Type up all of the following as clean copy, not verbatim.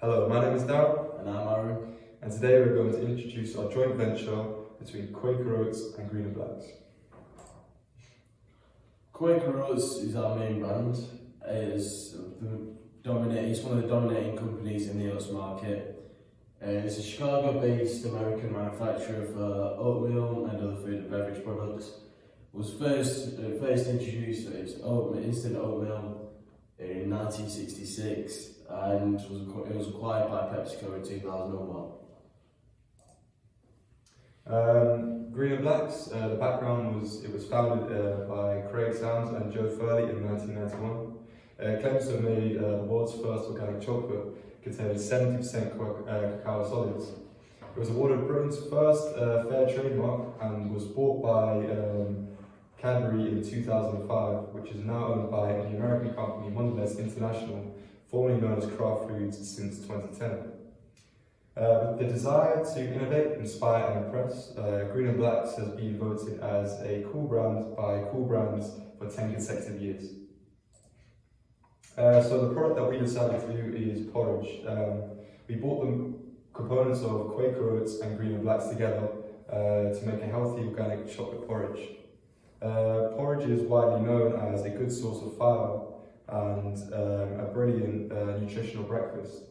Hello, my name is Darryl. And I'm Aaron. And today we're going to introduce our joint venture between Quaker Oats and Green and Blacks. Quaker Oats is our main brand. It's one of the dominating companies in the oats market. It's a Chicago-based American manufacturer for oatmeal and other food and beverage products. It was first introduced as instant oatmeal in 1966 and it was acquired by PepsiCo in 2001. Green and Blacks, the background was it was founded by Craig Sounds and Joe Furley in 1991. Claims to have made the world's first organic chocolate containing 70% cacao solids. It was awarded Britain's first fair trade mark and was bought by Cadbury in 2005, which is now owned by the American company Mondelez International, formerly known as Kraft Foods since 2010. With the desire to innovate, inspire and impress, Green and Blacks has been voted as a cool brand by Cool Brands for 10 consecutive years. So the product that we decided to do is porridge. We bought the components of Quaker Oats and Green and Blacks together to make a healthy organic chocolate porridge. Porridge is widely known as a good source of fibre and a brilliant nutritional breakfast.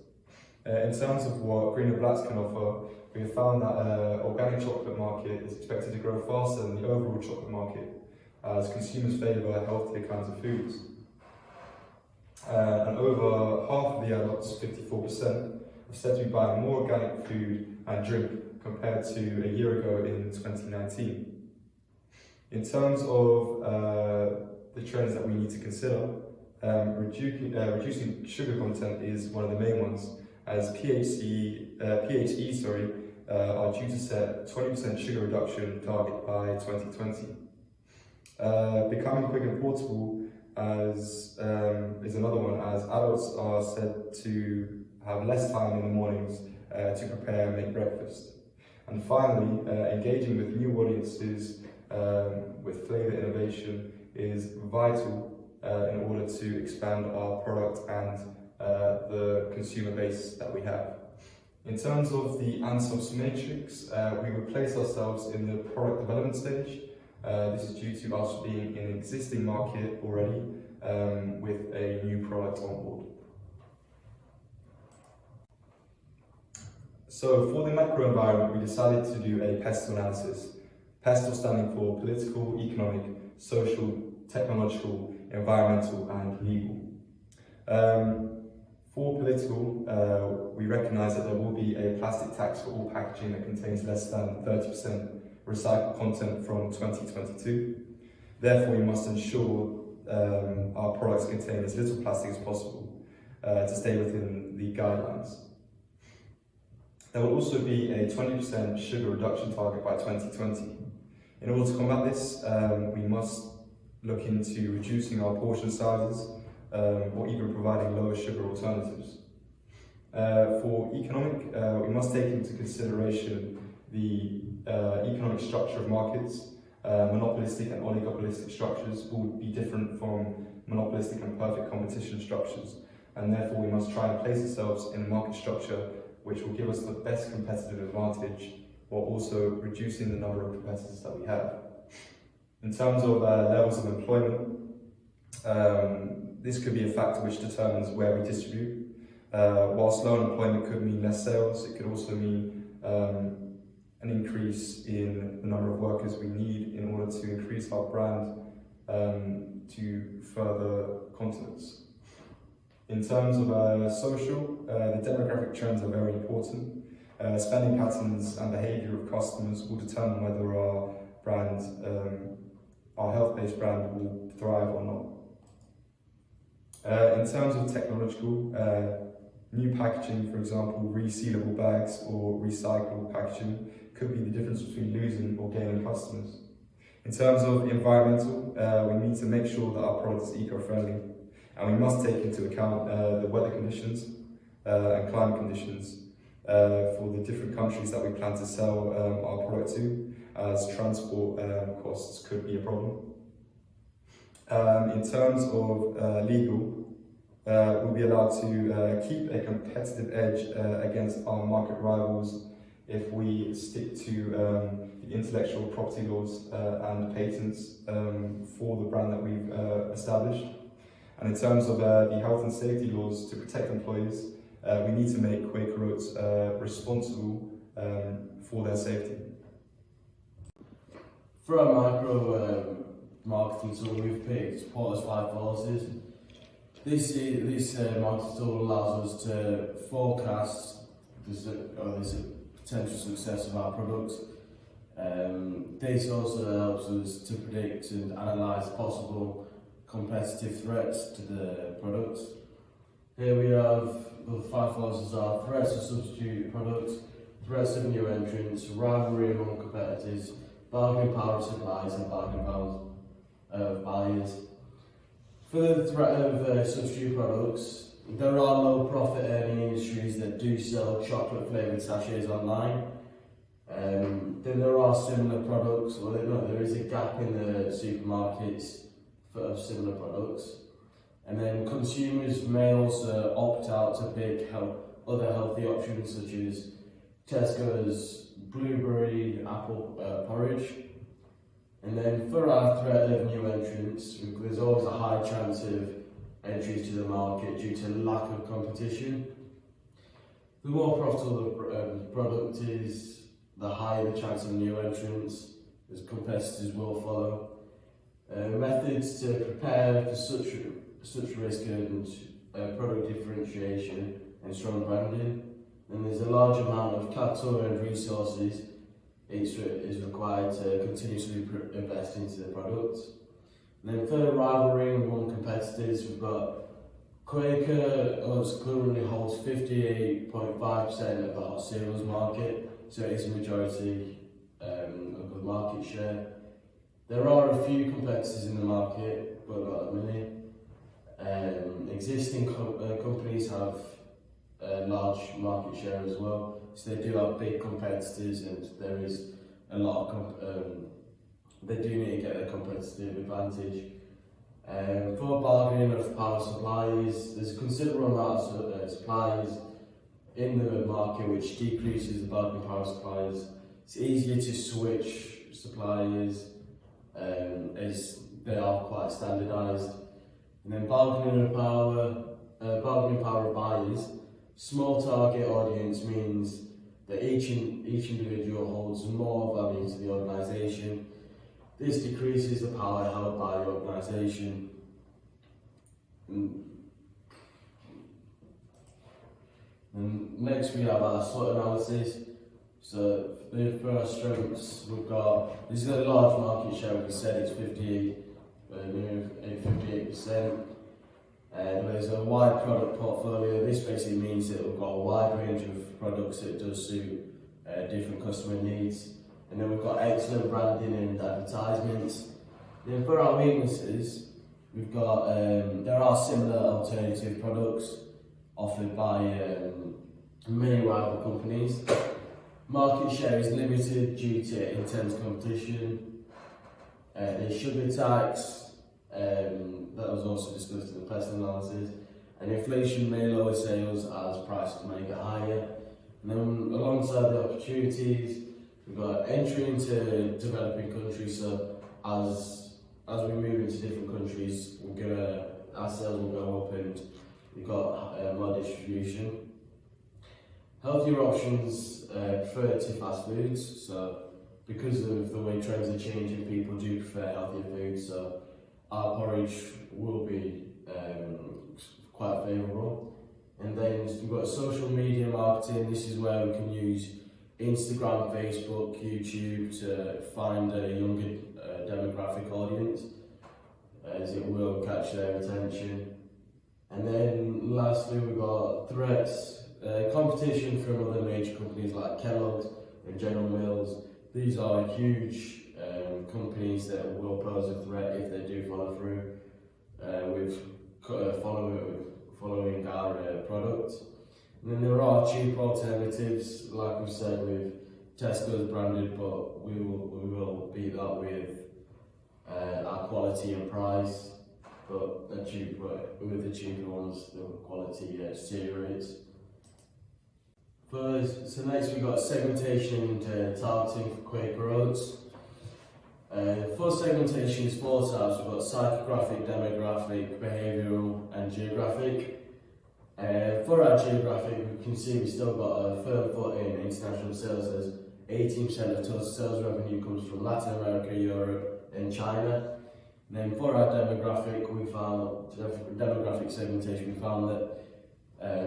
In terms of what Green and Blacks can offer, we have found that the organic chocolate market is expected to grow faster than the overall chocolate market as consumers favour healthier kinds of foods. And over half of the adults, 54%, are said to be buying more organic food and drink compared to a year ago in 2019. In terms of the trends that we need to consider, reducing sugar content is one of the main ones, as PHE are due to set 20% sugar reduction target by 2020. Becoming quick and portable is another one, as adults are said to have less time in the mornings to prepare and make breakfast. And finally, engaging with new audiences with flavour innovation is vital in order to expand our product and the consumer base that we have. In terms of the Ansos matrix, we would place ourselves in the product development stage. This is due to us being in an existing market already with a new product on board. So for the macro environment, we decided to do a PESTLE analysis. PESTLE standing for political, economic, social, technological, environmental and legal. For political, we recognise that there will be a plastic tax for all packaging that contains less than 30% recycled content from 2022. Therefore, we must ensure our products contain as little plastic as possible to stay within the guidelines. There will also be a 20% sugar reduction target by 2020. In order to combat this, we must look into reducing our portion sizes or even providing lower sugar alternatives. For economic, we must take into consideration the economic structure of markets. Monopolistic and oligopolistic structures will be different from monopolistic and perfect competition structures, and therefore we must try and place ourselves in a market structure which will give us the best competitive advantage while also reducing the number of competitors that we have. In terms of levels of employment, this could be a factor which determines where we distribute. Whilst low unemployment could mean less sales, it could also mean an increase in the number of workers we need in order to increase our brand to further continents. In terms of social, the demographic trends are very important. Spending patterns and behaviour of customers will determine whether our brand, our health-based brand, will thrive or not. In terms of technological, new packaging, for example, resealable bags or recyclable packaging, could be the difference between losing or gaining customers. In terms of environmental, we need to make sure that our product is eco-friendly, and we must take into account the weather conditions and climate conditions for the different countries that we plan to sell our product to, as transport costs could be a problem. In terms of legal, we'll be allowed to keep a competitive edge against our market rivals if we stick to the intellectual property laws and patents for the brand that we've established. And in terms of the health and safety laws to protect employees, we need to make Quaker Oats responsible for their safety. For our micro marketing tool, we've picked Porter's 5 Forces. This marketing tool allows us to forecast the potential success of our products. This also helps us to predict and analyse possible competitive threats to the products. Here we have the 5 forces are threats of substitute products, threats of new entrants, rivalry among competitors, bargaining power of suppliers and bargaining power of buyers. For the threat of substitute products, there are low profit earning industries that do sell chocolate flavoured sachets online. Then there are similar products, there is a gap in the supermarkets of similar products. And then consumers may also opt out to pick other healthy options such as Tesco's blueberry apple porridge. And then for our threat of new entrants, there's always a high chance of entries to the market due to lack of competition. The more profitable the product is, the higher the chance of new entrants, as competitors will follow. Methods to prepare for such risk and product differentiation and strong branding. And there's a large amount of capital and resources is required to continuously invest into the products. And then for rivalry among competitors, we've got Quaker Oats currently holds 58.5% of the hot cereals market, so it is a majority of the market share. There are a few competitors in the market, but not many. Existing companies have a large market share as well, so they do have big competitors, and there is a lot of they do need to get a competitive advantage. For bargaining of power supplies, there's a considerable amount of supplies in the market which decreases the bargaining power suppliers. It's easier to switch suppliers as they are quite standardised. And then bargaining power of buyers. Small target audience means that each individual holds more value to the organisation. This decreases the power held by the organisation. And next we have our SWOT analysis. So for our strengths, we've got, this is a large market share, we said it's 58%. There's a wide product portfolio. This basically means that we've got a wide range of products that does suit different customer needs. And then we've got excellent branding and advertisements. Then for our weaknesses, we've got there are similar alternative products offered by many rival companies. Market share is limited due to intense competition. There's sugar tax, that was also discussed in the pest analysis, and inflation may lower sales as prices may get higher. And then alongside the opportunities, we've got entry into developing countries, so as we move into different countries, our sales will go up and we've got more distribution. Healthier options prefer to fast foods, so because of the way trends are changing, people do prefer healthier foods, so our porridge will be quite favourable. And then we've got social media marketing. This is where we can use Instagram, Facebook, YouTube to find a younger demographic audience, as it will catch their attention. And then lastly, we've got threats, competition from other major companies like Kellogg's and General Mills. These are huge companies that will pose a threat if they do follow through with following our product. And then there are cheap alternatives, like we said, with Tesco's branded, but we will beat that with our quality and price. but with the cheaper ones, the quality deteriorates. So next we've got segmentation and targeting for Quaker Oats. For segmentation is 4 types. We've got psychographic, demographic, behavioural and geographic. For our geographic, we can see we've still got a firm foot in international sales, as 18% of total sales revenue comes from Latin America, Europe and China. And then for our demographic, demographic segmentation, we found that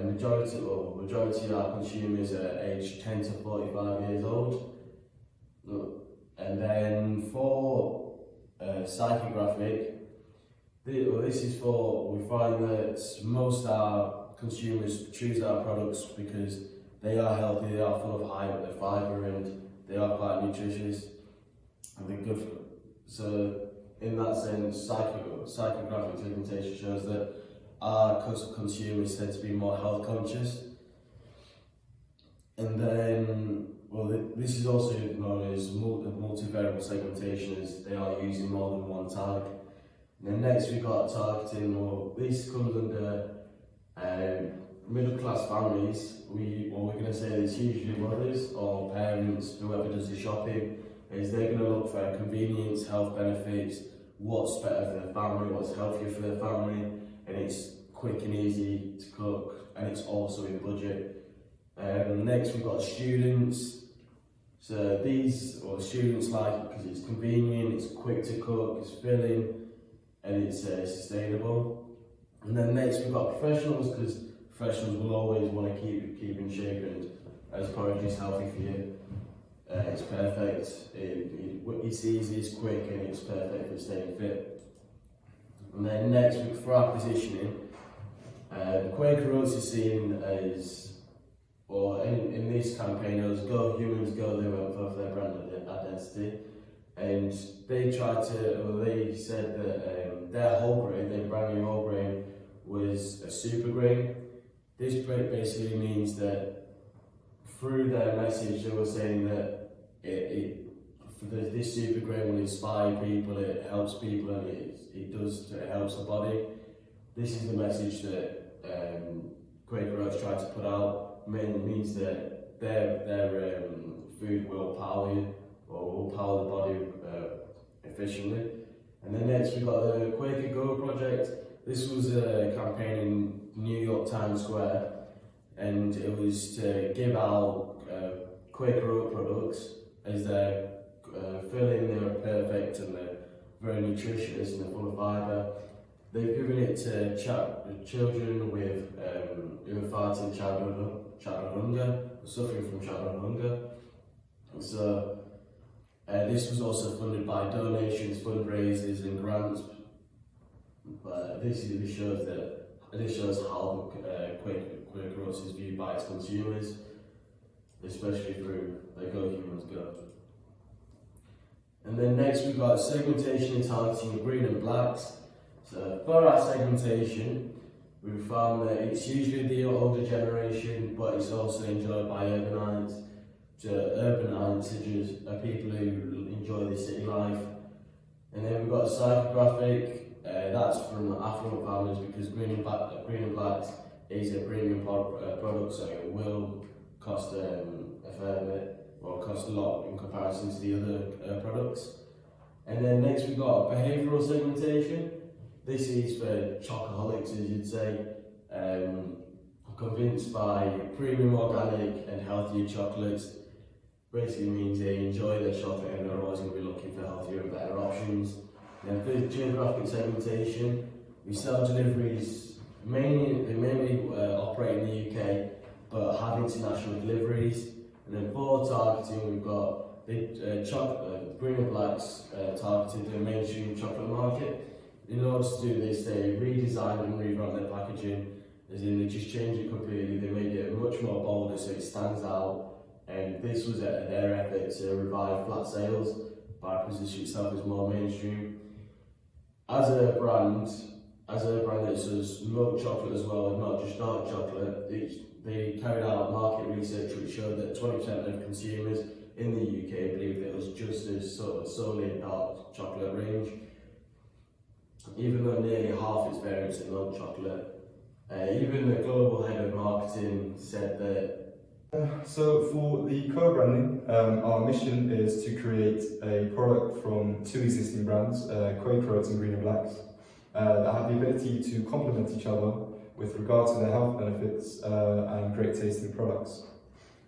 majority of our consumers are aged 10 to 45 years old. And then for psychographic, this is for, we find that most of our consumers choose our products because they are healthy, they are full of fibre and they are quite nutritious and they're good for. So in that sense, psychographic segmentation shows that our consumers tend to be more health conscious. And then, this is also known as multivariable segmentation, as they are using more than one tag. And then next we've got targeting. This comes under middle class families. We're going to say it's usually mothers or parents, whoever does the shopping, is they're going to look for convenience, health benefits, what's better for their family, what's healthier for their family, and it's quick and easy to cook, and it's also in budget. Next we've got students. So students like it because it's convenient, it's quick to cook, it's filling, and it's sustainable. And then next we've got professionals, because professionals will always want to keep in shape, and as porridge is healthy for you. It's perfect, it's easy, it's quick, and it's perfect for staying fit. And then next week for our positioning, the Quaker Oats is seen as, or in this campaign, it was Go Humans Go, they went for their brand identity. And they said that their whole grain, their brand new whole grain, was a super grain. This basically means that through their message, they were saying that this super grain will inspire people, it helps people, and it helps the body. This is the message that Quaker Oats tried to put out. Mainly means that their food will power you, or will power the body efficiently. And then next we've got the Quaker Go project. This was a campaign in New York Times Square, and it was to give out Quaker Oat products, as they're filling, they're perfect and they're very nutritious and they're full of fibre. They've given it to children with who are fighting childhood hunger, suffering from childhood hunger. So this was also funded by donations, fundraisers and grants. But this shows how Quaker Oats is viewed by its consumers, especially through Go Humans Go. And then next we've got segmentation and targeting of green and blacks. So for our segmentation, we've found that it's usually the older generation, but it's also enjoyed by urbanites. So urbanites are people who enjoy the city life. And then we've got a psychographic, that's from affluent families, because green and blacks is a premium product, so it will cost a fair bit, or cost a lot in comparison to the other products. And then next we've got behavioural segmentation. This is for chocoholics, as you'd say, convinced by premium organic and healthier chocolates. Basically means they enjoy their chocolate and they're always going to be looking for healthier and better options. And then for geographic segmentation, we sell deliveries, they mainly operate in the UK, but have international deliveries. And then for targeting, we've got Green and Blacks targeted the mainstream chocolate market. In order to do this, they redesigned and revamped their packaging, as in they just changed it completely. They made it much more bolder so it stands out. And this was their effort to revive flat sales by positioning itself as more mainstream. As a brand that does milk chocolate as well, and not just dark chocolate, they carried out market research which showed that 20% of consumers in the UK believe that it was just as solely a dark chocolate range. even though nearly half its variants are milk chocolate. Even the global head of marketing said that. So for the co-branding, our mission is to create a product from two existing brands, Quaker Oats and Green and Blacks, that have the ability to complement each other with regard to their health benefits and great tasting products.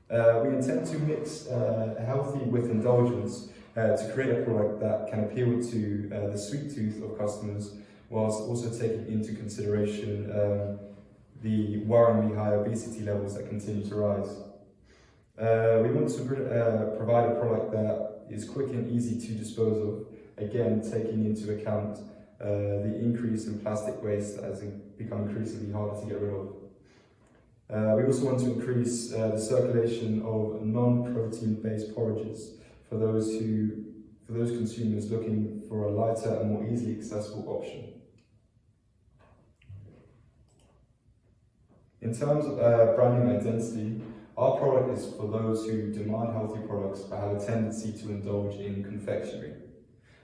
We intend to mix healthy with indulgence to create a product that can appeal to the sweet tooth of customers, whilst also taking into consideration the worryingly high obesity levels that continue to rise. We want to provide a product that is quick and easy to dispose of, again taking into account the increase in plastic waste that has become increasingly harder to get rid of. We also want to increase the circulation of non-protein based porridges for those consumers looking for a lighter and more easily accessible option. In terms of branding identity, our product is for those who demand healthy products but have a tendency to indulge in confectionery.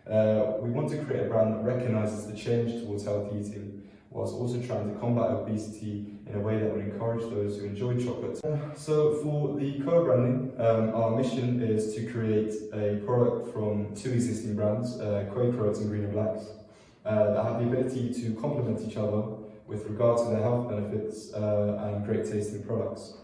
We want to create a brand that recognises the change towards healthy eating, whilst also trying to combat obesity in a way that would encourage those who enjoy chocolate. So for the co-branding, our mission is to create a product from two existing brands, Quaker Oats and Green and Blacks, that have the ability to complement each other with regard to their health benefits and great tasting products.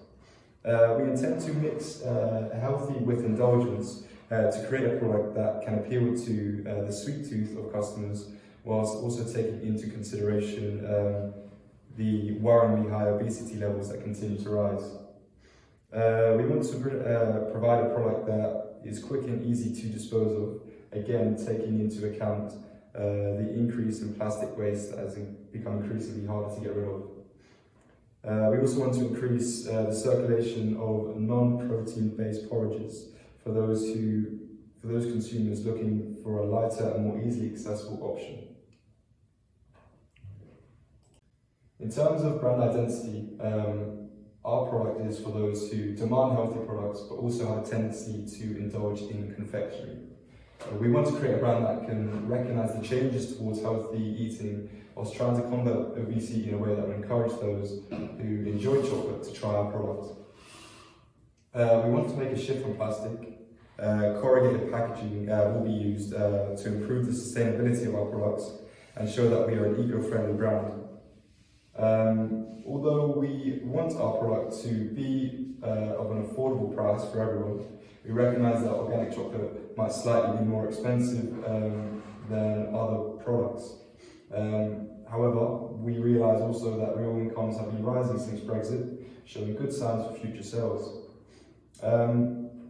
We intend to mix healthy with indulgence to create a product that can appeal to the sweet tooth of customers, whilst also taking into consideration the worryingly high obesity levels that continue to rise. We want to provide a product that is quick and easy to dispose of, again taking into account the increase in plastic waste that has become increasingly harder to get rid of. We also want to increase the circulation of non-protein based porridges for those consumers looking for a lighter and more easily accessible option. In terms of brand identity, our product is for those who demand healthy products but also have a tendency to indulge in confectionery. We want to create a brand that can recognise the changes towards healthy eating whilst trying to combat obesity in a way that will encourage those who enjoy chocolate to try our product. We want to make a shift from plastic. Corrugated packaging will be used to improve the sustainability of our products and show that we are an eco-friendly brand. Although we want our product to be of an affordable price for everyone, we recognise that organic chocolate might slightly be more expensive than other products. However, we realise also that real incomes have been rising since Brexit, showing good signs for future sales.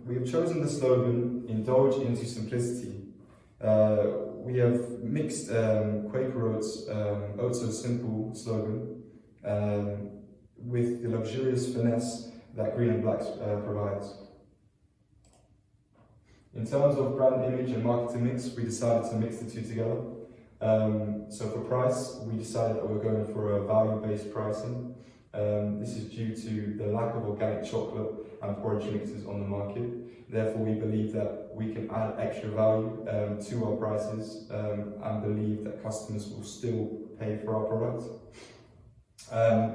We have chosen the slogan, "Indulge into simplicity." We have mixed Quaker Oats, "Oats So Simple" slogan with the luxurious finesse that Green and Blacks provides. In terms of brand image and marketing mix, we decided to mix the two together. So for price, we decided that we're going for a value-based pricing. This is due to the lack of organic chocolate and porridge mixes on the market. Therefore, we believe that we can add extra value to our prices and believe that customers will still pay for our product.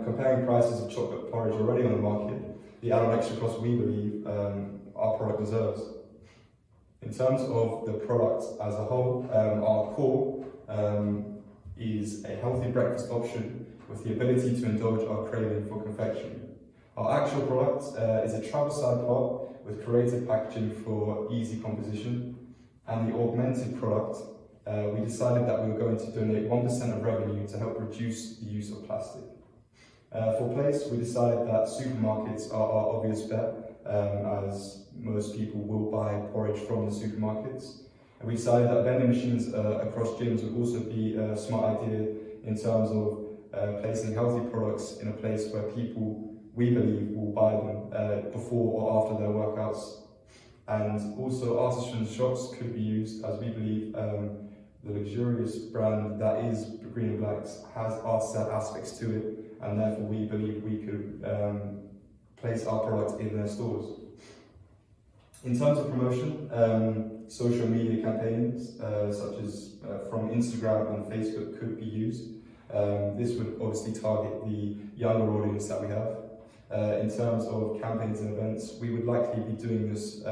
Comparing prices of chocolate porridge already on the market, the added extra cost we believe our product deserves. In terms of the product as a whole, our core is a healthy breakfast option with the ability to indulge our craving for confectionery. Our actual product is a travel-side pot with creative packaging for easy composition, and the augmented product, we decided that we were going to donate 1% of revenue to help reduce the use of plastic. For place, we decided that supermarkets are our obvious bet, as most people will buy porridge from the supermarkets. And we decided that vending machines across gyms would also be a smart idea in terms of placing healthy products in a place where people, we believe, will buy them before or after their workouts. And also artisan shops could be used, as we believe the luxurious brand that is Green and Blacks has artisan aspects to it, and therefore we believe we could place our product in their stores. In terms of promotion, social media campaigns such as from Instagram and Facebook could be used. This would obviously target the younger audience that we have. In terms of campaigns and events, we would likely be doing this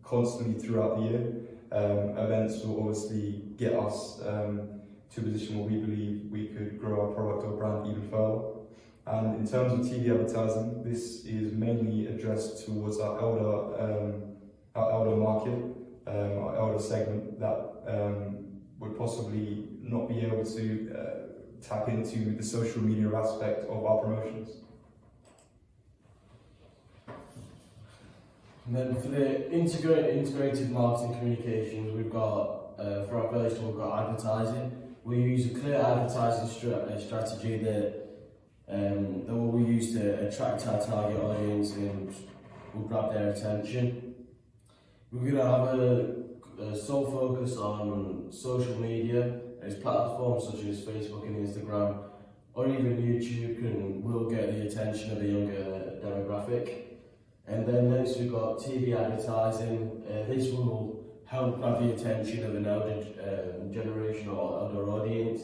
constantly throughout the year. Events will obviously get us to a position where we believe we could grow our product or brand even further. And in terms of TV advertising, this is mainly addressed towards our elder market, our elder segment that would possibly not be able to tap into the social media aspect of our promotions. And then for the integrated marketing communications, we've got, for our first one, we've got advertising. We use a clear advertising strategy that we use to attract our target audience and will grab their attention. We're going to have a sole focus on social media, as platforms such as Facebook and Instagram, or even YouTube will get the attention of a younger demographic. And then next we've got TV advertising. This will help grab the attention of an elder generation or elder audience.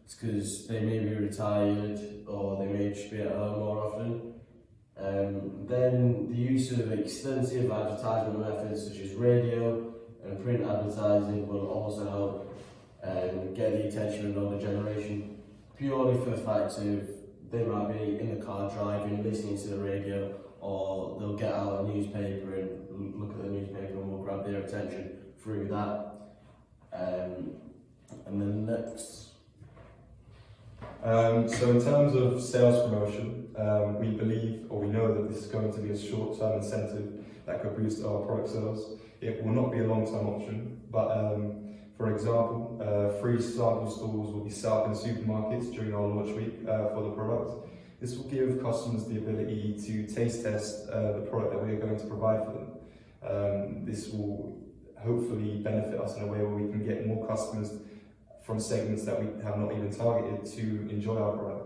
It's because they may be retired or they may just be at home more often. Then the use of extensive advertisement methods such as radio and print advertising will also help get the attention of an older generation, purely for the fact of they might be in the car driving, listening to the radio, or they'll get out a newspaper and look at the newspaper and we'll grab their attention through that. And then next. So in terms of sales promotion, we believe or we know that this is going to be a short-term incentive that could boost our product sales. It will not be a long-term option, but for example, free sample stores will be set up in supermarkets during our launch week for the product. This will give customers the ability to taste test the product that we are going to provide for them. This will hopefully benefit us in a way where we can get more customers from segments that we have not even targeted to enjoy our product.